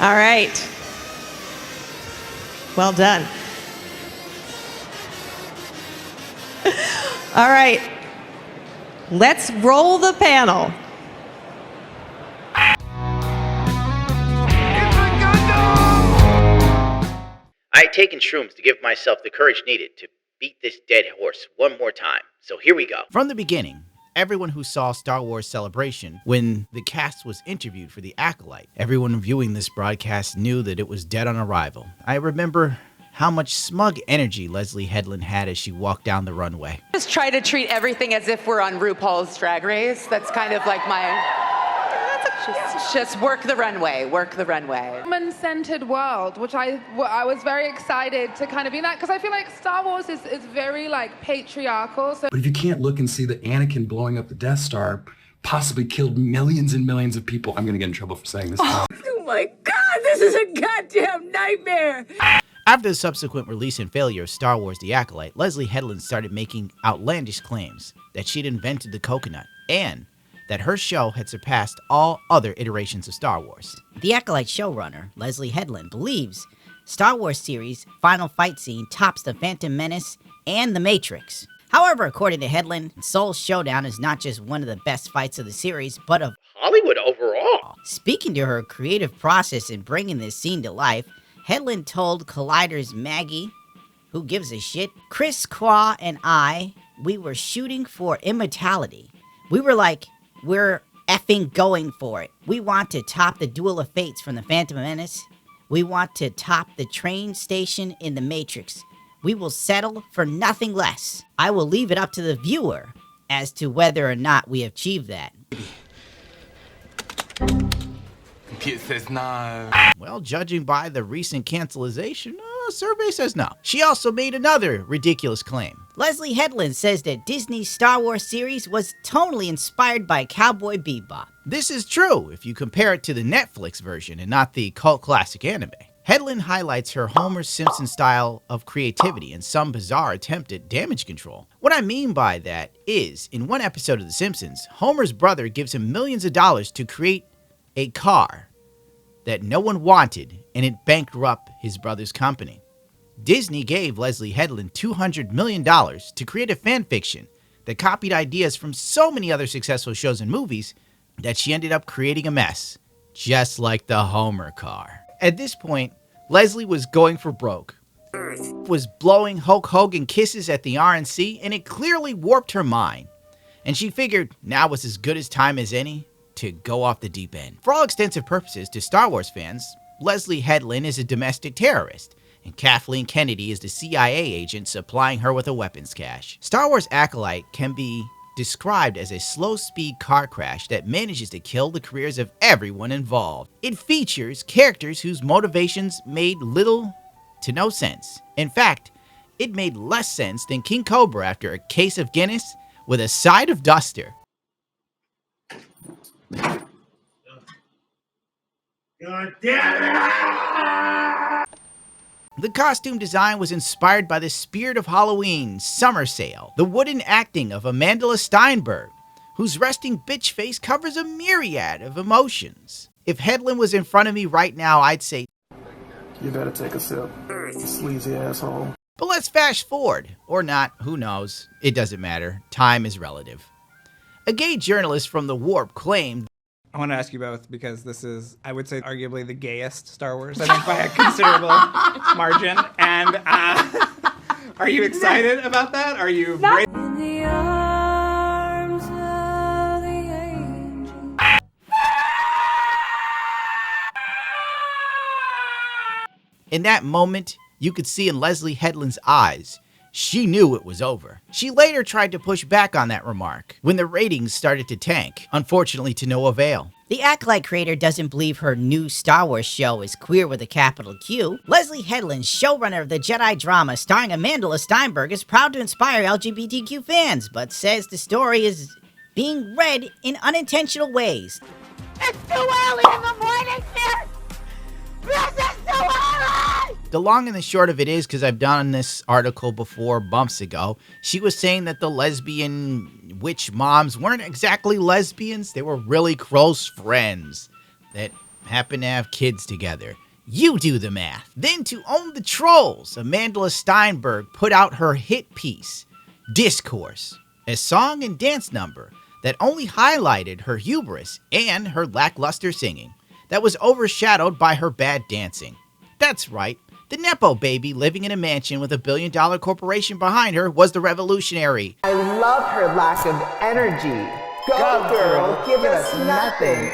All right. Well done. All right. Let's roll the panel. I had taken shrooms to give myself the courage needed to beat this dead horse one more time. So here we go. From the beginning, everyone who saw Star Wars Celebration when the cast was interviewed for the Acolyte, everyone viewing this broadcast knew that it was dead on arrival. I remember how much smug energy Leslie Headland had as she walked down the runway. Just try to treat everything as if we're on RuPaul's Drag Race. That's kind of like my... Just work the runway, work the runway. Woman-centered world, which I was very excited to kind of be in that, because I feel like Star Wars is very like patriarchal. So. But if you can't look and see that Anakin blowing up the Death Star possibly killed millions and millions of people, I'm gonna get in trouble for saying this. Oh my God, this is a goddamn nightmare. After the subsequent release and failure of Star Wars The Acolyte, Leslie Headland started making outlandish claims that she'd invented the coconut and that her show had surpassed all other iterations of Star Wars. The Acolyte showrunner, Leslie Headland, believes Star Wars series' final fight scene tops The Phantom Menace and The Matrix. However, according to Headland, Soul Showdown is not just one of the best fights of the series, but of Hollywood overall. Speaking to her creative process in bringing this scene to life, Headland told Collider's Maggie, who gives a shit, Chris Qua and I, we were shooting for immortality. We were like, we're effing going for it. We want to top the Duel of Fates from The Phantom Menace. We want to top the train station in The Matrix. We will settle for nothing less. I will leave it up to the viewer as to whether or not we have achieved that. Computer says no. Well, judging by the recent cancellation, survey says no. She also made another ridiculous claim. Leslie Headland says that Disney's Star Wars series was tonally inspired by Cowboy Bebop. This is true if you compare it to the Netflix version and not the cult classic anime. Headland highlights her Homer Simpson style of creativity and some bizarre attempt at damage control. What I mean by that is, in one episode of The Simpsons, Homer's brother gives him millions of dollars to create a car that no one wanted, and it bankrupt his brother's company. Disney gave Leslie Headland $200 million to create a fanfiction that copied ideas from so many other successful shows and movies that she ended up creating a mess, just like the Homer car. At this point, Leslie was going for broke, was blowing Hulk Hogan kisses at the RNC, and it clearly warped her mind. And she figured now was as good as time as any to go off the deep end. For all extensive purposes to Star Wars fans, Leslie Headland is a domestic terrorist, and Kathleen Kennedy is the CIA agent supplying her with a weapons cache. Star Wars Acolyte can be described as a slow-speed car crash that manages to kill the careers of everyone involved. It features characters whose motivations made little to no sense. In fact, it made less sense than King Cobra after a case of Guinness with a side of duster. God damn it! The costume design was inspired by the Spirit of Halloween summer sale, the wooden acting of Amanda Steinberg, whose resting bitch face covers a myriad of emotions. If Headland was in front of me right now, I'd say, you better take a sip, you sleazy asshole. But let's fast forward, or not, who knows, it doesn't matter, time is relative. A gay journalist from The Warp claimed, I want to ask you both because this is, I would say, arguably the gayest Star Wars, I think, by a considerable margin. And are you excited about that? Are you ready? In the arms of the angel. In that moment, you could see in Leslie Headland's eyes, she knew it was over. She later tried to push back on that remark when the ratings started to tank, unfortunately to no avail. The Acolyte creator doesn't believe her new Star Wars show is queer with a capital Q. Leslie Headland, showrunner of the Jedi drama starring Amanda Steinberg, is proud to inspire LGBTQ fans, but says the story is being read in unintentional ways. It's too early in the morning, sis! This is too early! The long and the short of it is, because I've done this article before months ago, she was saying that the lesbian witch moms weren't exactly lesbians. They were really close friends that happen to have kids together. You do the math. Then to own the trolls, Amanda Steinberg put out her hit piece, Discourse, a song and dance number that only highlighted her hubris and her lackluster singing that was overshadowed by her bad dancing. That's right, the Nepo baby living in a mansion with $1 billion corporation behind her was the revolutionary. I love her lack of energy. Go girl, give us nothing.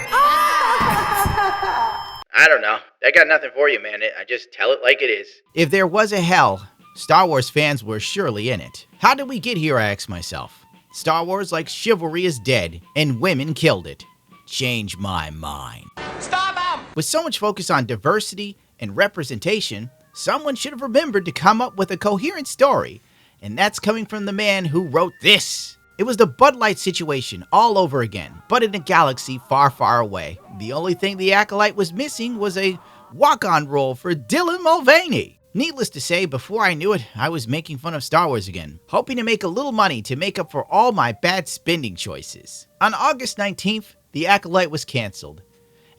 I don't know. I got nothing for you, man. I just tell it like it is. If there was a hell, Star Wars fans were surely in it. How did we get here, I ask myself. Star Wars like chivalry is dead, and women killed it. Change my mind. Stop him! With so much focus on diversity and representation, someone should have remembered to come up with a coherent story. And that's coming from the man who wrote this. It was the Bud Light situation all over again, but in a galaxy far, far away. The only thing the Acolyte was missing was a walk-on role for Dylan Mulvaney. Needless to say, before I knew it, I was making fun of Star Wars again, hoping to make a little money to make up for all my bad spending choices. On August 19th, the Acolyte was canceled.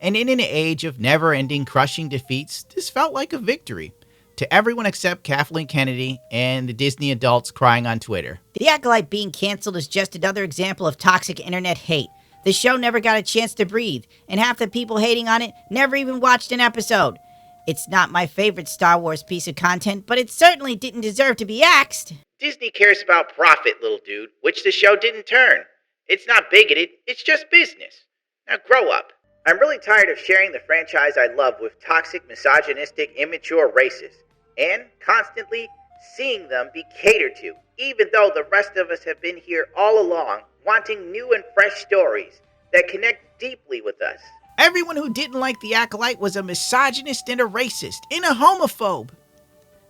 And in an age of never-ending crushing defeats, this felt like a victory. To everyone except Kathleen Kennedy and the Disney adults crying on Twitter. The Acolyte being canceled is just another example of toxic internet hate. The show never got a chance to breathe, and half the people hating on it never even watched an episode. It's not my favorite Star Wars piece of content, but it certainly didn't deserve to be axed. Disney cares about profit, little dude, which the show didn't turn. It's not bigoted, it's just business. Now grow up. I'm really tired of sharing the franchise I love with toxic, misogynistic, immature racists, and constantly seeing them be catered to, even though the rest of us have been here all along, wanting new and fresh stories that connect deeply with us. Everyone who didn't like the Acolyte was a misogynist and a racist and a homophobe.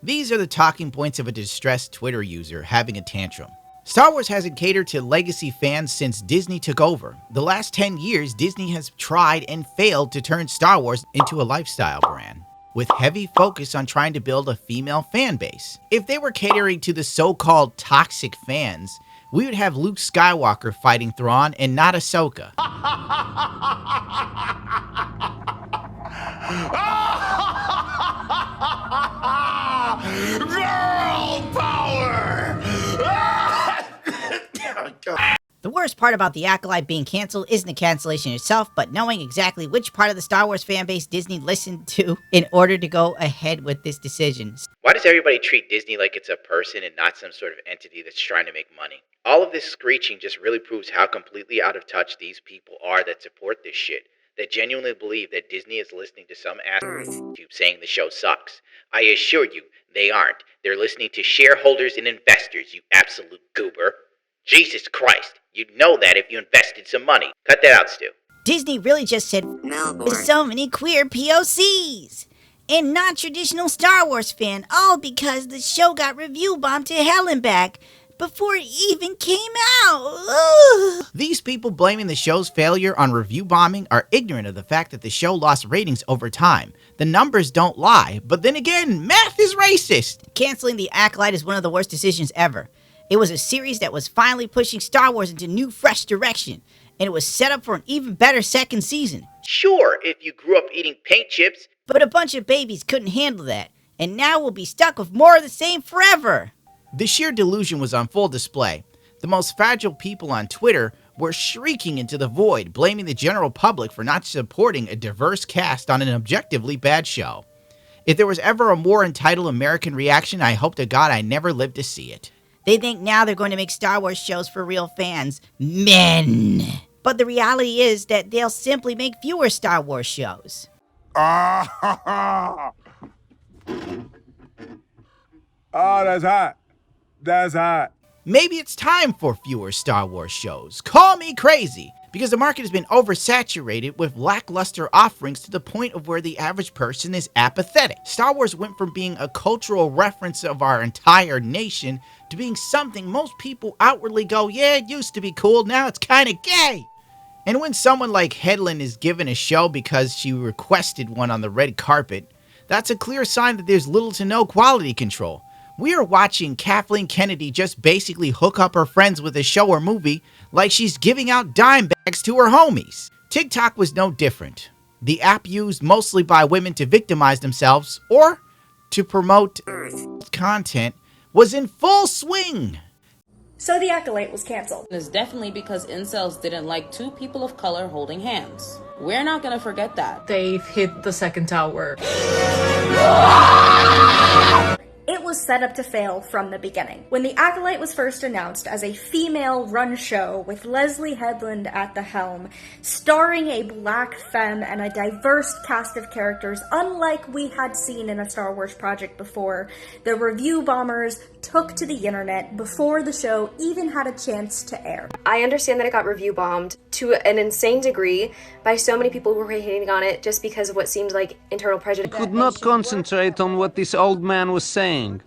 These are the talking points of a distressed Twitter user having a tantrum. Star Wars hasn't catered to legacy fans since Disney took over. The last 10 years, Disney has tried and failed to turn Star Wars into a lifestyle brand, with heavy focus on trying to build a female fan base. If they were catering to the so-called toxic fans, we would have Luke Skywalker fighting Thrawn and not Ahsoka. Girl power! The worst part about the Acolyte being canceled isn't the cancellation itself, but knowing exactly which part of the Star Wars fanbase Disney listened to in order to go ahead with this decision. Why does everybody treat Disney like it's a person and not some sort of entity that's trying to make money? All of this screeching just really proves how completely out of touch these people are that support this shit, that genuinely believe that Disney is listening to some ass YouTube saying the show sucks. I assure you, they aren't. They're listening to shareholders and investors, you absolute goober. Jesus Christ, you'd know that if you invested some money. Cut that out, Stu. Disney really just said, there's so many queer POCs and non-traditional Star Wars fan, all because the show got review bombed to hell and back before it even came out. Ugh. These people blaming the show's failure on review bombing are ignorant of the fact that the show lost ratings over time. The numbers don't lie, but then again, math is racist. Canceling the Acolyte is one of the worst decisions ever. It was a series that was finally pushing Star Wars into new, fresh direction, and it was set up for an even better second season. Sure, if you grew up eating paint chips. But a bunch of babies couldn't handle that, and now we'll be stuck with more of the same forever. The sheer delusion was on full display. The most fragile people on Twitter were shrieking into the void, blaming the general public for not supporting a diverse cast on an objectively bad show. If there was ever a more entitled American reaction, I hope to God I never lived to see it. They think now they're going to make Star Wars shows for real fans. Men! But the reality is that they'll simply make fewer Star Wars shows. Oh, that's hot. That's hot. Maybe it's time for fewer Star Wars shows. Call me crazy, because the market has been oversaturated with lackluster offerings to the point of where the average person is apathetic. Star Wars went from being a cultural reference of our entire nation to being something most people outwardly go, yeah, it used to be cool, now it's kind of gay. And when someone like Hedlund is given a show because she requested one on the red carpet, that's a clear sign that there's little to no quality control. We are watching Kathleen Kennedy just basically hook up her friends with a show or movie like she's giving out dime bags to her homies. TikTok was no different. the app used mostly by women to victimize themselves or to promote content, was in full swing. So the Acolyte was canceled. It's definitely because incels didn't like two people of color holding hands. We're not gonna forget that. They've hit the second tower. It was set up to fail from the beginning. When The Acolyte was first announced as a female-run show with Leslie Headland at the helm, starring a black femme and a diverse cast of characters unlike we had seen in a Star Wars project before, the review bombers took to the internet before the show even had a chance to air. I understand that it got review bombed to an insane degree by so many people who were hating on it just because of what seemed like internal prejudice. I could not concentrate on what this old man was saying.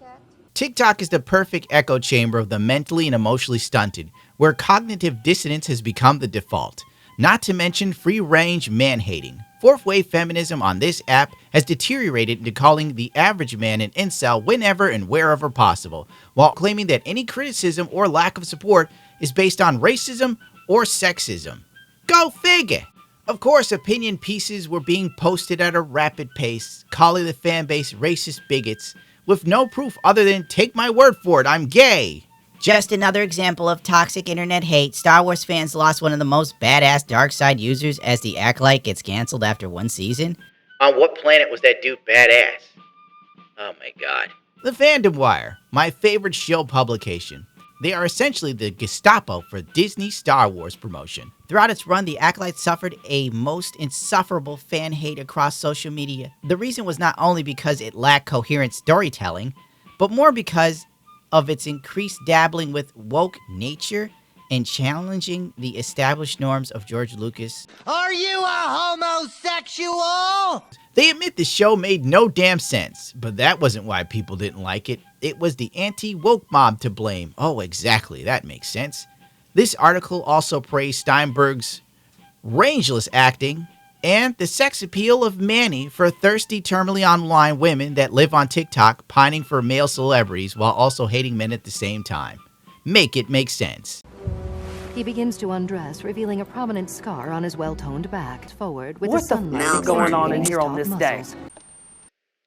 TikTok is the perfect echo chamber of the mentally and emotionally stunted, where cognitive dissonance has become the default. Not to mention free-range man-hating. Fourth-wave feminism on this app has deteriorated into calling the average man an incel whenever and wherever possible, while claiming that any criticism or lack of support is based on racism or sexism. Go figure! Of course, opinion pieces were being posted at a rapid pace, calling the fanbase racist bigots, with no proof other than, take my word for it, I'm gay. Just another example of toxic internet hate. Star Wars fans lost one of the most badass dark side users as the Acolyte gets canceled after one season. On what planet was that dude badass? Oh my god. The Fandom Wire, my favorite shill publication. They are essentially the Gestapo for Disney Star Wars promotion. Throughout its run, the Acolyte suffered a most insufferable fan hate across social media. The reason was not only because it lacked coherent storytelling, but more because of its increased dabbling with woke nature and challenging the established norms of George Lucas. Are you a homosexual? They admit the show made no damn sense, but that wasn't why people didn't like it. It was the anti-woke mob to blame. Oh, exactly, that makes sense. This article also praised Steinberg's rangeless acting and the sex appeal of Manny for thirsty, terminally online women that live on TikTok pining for male celebrities while also hating men at the same time. Make it make sense. He begins to undress, revealing a prominent scar on his well-toned back, forward with What the sunlight the f- is going on in exposing here his on top this day? muscles.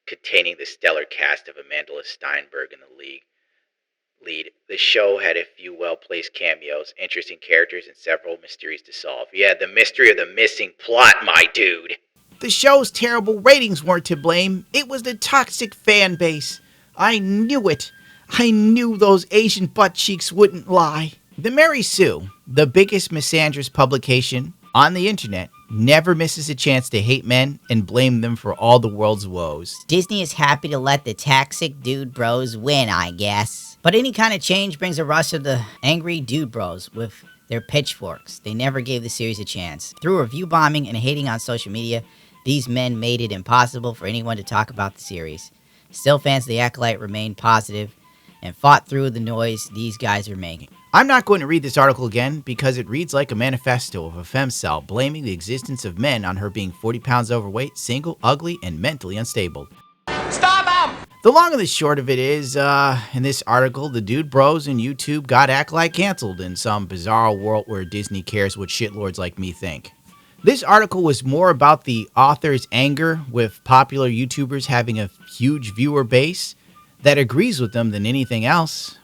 Containing the stellar cast of Amanda Steinberg in the lead, the show had a few well-placed cameos, interesting characters, and several mysteries to solve. Yeah, the mystery of the missing plot, my dude. The show's terrible ratings weren't to blame. It was the toxic fan base. I knew it. I knew those Asian butt cheeks wouldn't lie. The Mary Sue, the biggest misandrous publication on the internet, never misses a chance to hate men and blame them for all the world's woes. Disney is happy to let the toxic dude bros win, I guess. But any kind of change brings a rush of the angry dude bros with their pitchforks. They never gave the series a chance. Through review bombing and hating on social media, these men made it impossible for anyone to talk about the series. Still, fans of The Acolyte remained positive and fought through the noise these guys are making. I'm not going to read this article again because it reads like a manifesto of a femcel blaming the existence of men on her being 40 pounds overweight, single, ugly, and mentally unstable. Stop him! The long and the short of it is, in this article, the dude bros and YouTube got Acolyte canceled in some bizarre world where Disney cares what shitlords like me think. This article was more about the author's anger with popular YouTubers having a huge viewer base that agrees with them than anything else.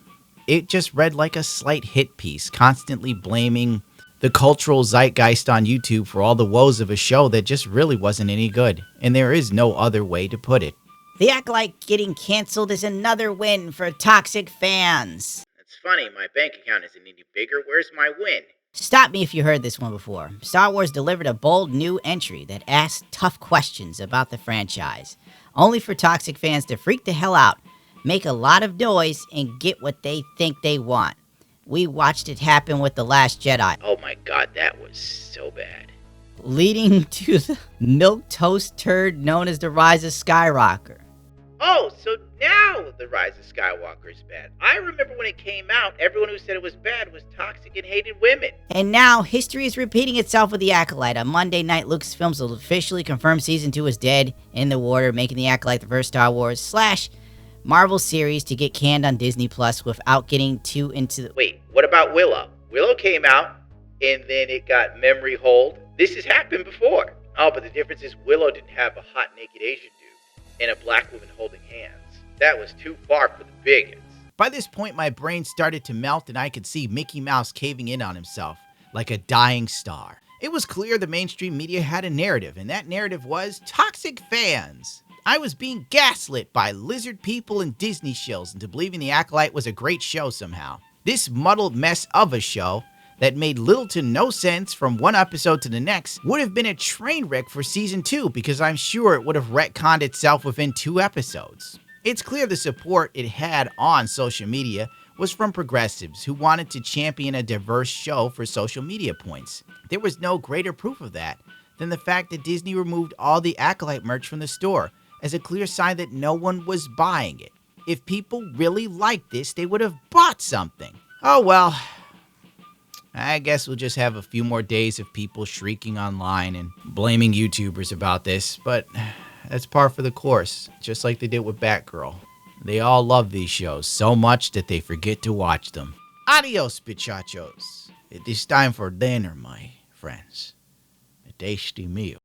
It just read like a slight hit piece, constantly blaming the cultural zeitgeist on YouTube for all the woes of a show that just really wasn't any good. And there is no other way to put it. The Acolyte getting canceled is another win for toxic fans. It's funny, my bank account isn't any bigger. Where's my win? Stop me if you heard this one before. Star Wars delivered a bold new entry that asked tough questions about the franchise, only for toxic fans to freak the hell out, make a lot of noise, and get what they think they want. We watched it happen with The Last Jedi. Oh my god, that was so bad. Leading to the milquetoast turd known as The Rise of Skywalker. Oh, so now The Rise of Skywalker is bad. I remember when it came out, everyone who said it was bad was toxic and hated women. And now, history is repeating itself with The Acolyte. On Monday night, Lucasfilm officially confirmed Season 2 is dead in the water, making The Acolyte the first Star Wars / Marvel series to get canned on Disney Plus without getting too into the... Wait, what about Willow? Willow came out, and then it got memory hold. This has happened before. Oh, but the difference is Willow didn't have a hot naked Asian dude and a black woman holding hands. That was too far for the bigots. By this point, my brain started to melt and I could see Mickey Mouse caving in on himself like a dying star. It was clear the mainstream media had a narrative, and that narrative was toxic fans. I was being gaslit by lizard people and Disney shills into believing The Acolyte was a great show somehow. This muddled mess of a show that made little to no sense from one episode to the next would have been a train wreck for season 2 because I'm sure it would have retconned itself within 2 episodes. It's clear the support it had on social media was from progressives who wanted to champion a diverse show for social media points. There was no greater proof of that than the fact that Disney removed all the Acolyte merch from the store as a clear sign that no one was buying it. If people really liked this, they would have bought something. Oh well, I guess we'll just have a few more days of people shrieking online and blaming YouTubers about this, but that's par for the course, just like they did with Batgirl. They all love these shows so much that they forget to watch them. Adios, bichachos. It is time for dinner, my friends. A tasty meal.